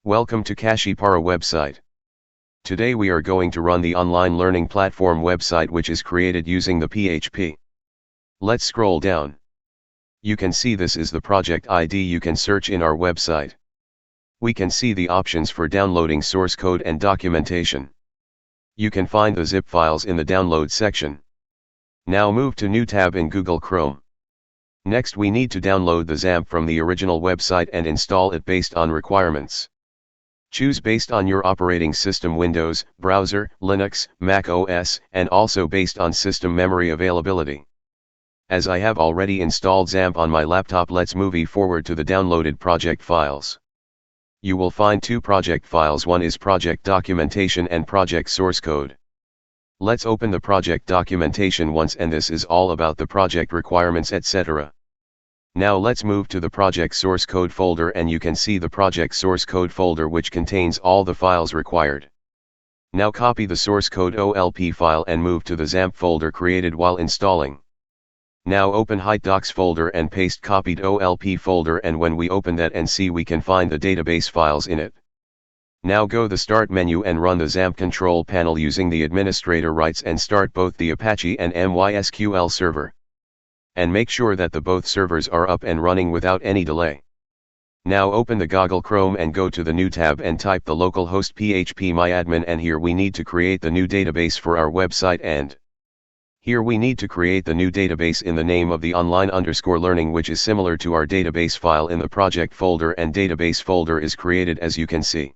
Welcome to Kashipara website. Today we are going to run the online learning platform website which is created using the PHP. Let's scroll down. You can see this is the project ID you can search in our website. We can see the options for downloading source code and documentation. You can find the zip files in the download section. Now move to new tab in Google Chrome. Next we need to download the XAMPP from the original website and install it based on requirements. Choose based on your operating system Windows, browser, Linux, Mac OS, and also based on system memory availability. As I have already installed XAMPP on my laptop, let's move forward to the downloaded project files. You will find two project files, one is project documentation and project source code. Let's open the project documentation once, and this is all about the project requirements etc. Now let's move to the project source code folder, and you can see the project source code folder which contains all the files required. Now copy the source code OLP file and move to the XAMPP folder created while installing. Now open HiteDocs folder and paste copied OLP folder, and when we open that and see, we can find the database files in it. Now go the start menu and run the XAMPP control panel using the administrator rights and start both the Apache and MySQL server. And make sure that the both servers are up and running without any delay. Now open the Google Chrome and go to the new tab and type the localhost phpMyAdmin, and here we need to create the new database for our website, and here we need to create the new database in the name of the online_learning, which is similar to our database file in the project folder, and database folder is created as you can see.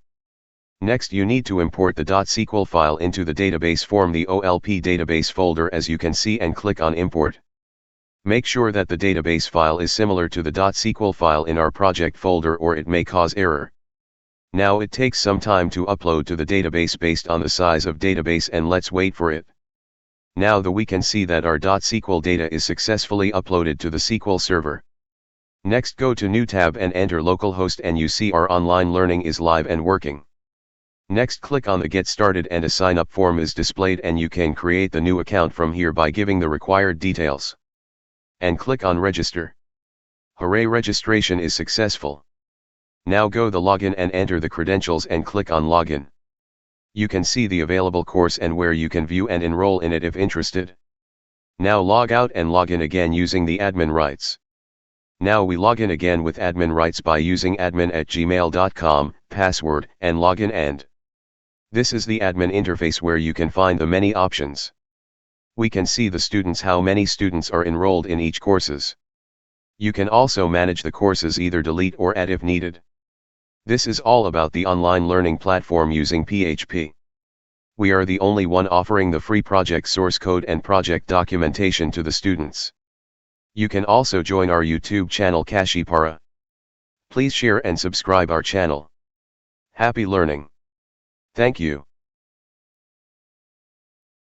Next you need to import the .SQL file into the database form, the OLP database folder as you can see, and click on import. Make sure that the database file is similar to the .SQL file in our project folder or it may cause error. Now it takes some time to upload to the database based on the size of database, and let's wait for it. Now we can see that our .SQL data is successfully uploaded to the SQL server. Next go to new tab and enter localhost, and you see our online learning is live and working. Next click on the Get Started and a sign up form is displayed, and you can create the new account from here by giving the required details. And click on Register. Hooray, registration is successful. Now go the login and enter the credentials and click on Login. You can see the available course and where you can view and enroll in it if interested. Now log out and log in again using the admin rights. Now we log in again with admin rights by using admin@gmail.com, password, and login, and this is the admin interface where you can find the many options. We can see the students, how many students are enrolled in each courses. You can also manage the courses, either delete or add if needed. This is all about the online learning platform using PHP. We are the only one offering the free project source code and project documentation to the students. You can also join our YouTube channel Kashipara. Please share and subscribe our channel. Happy learning. Thank you.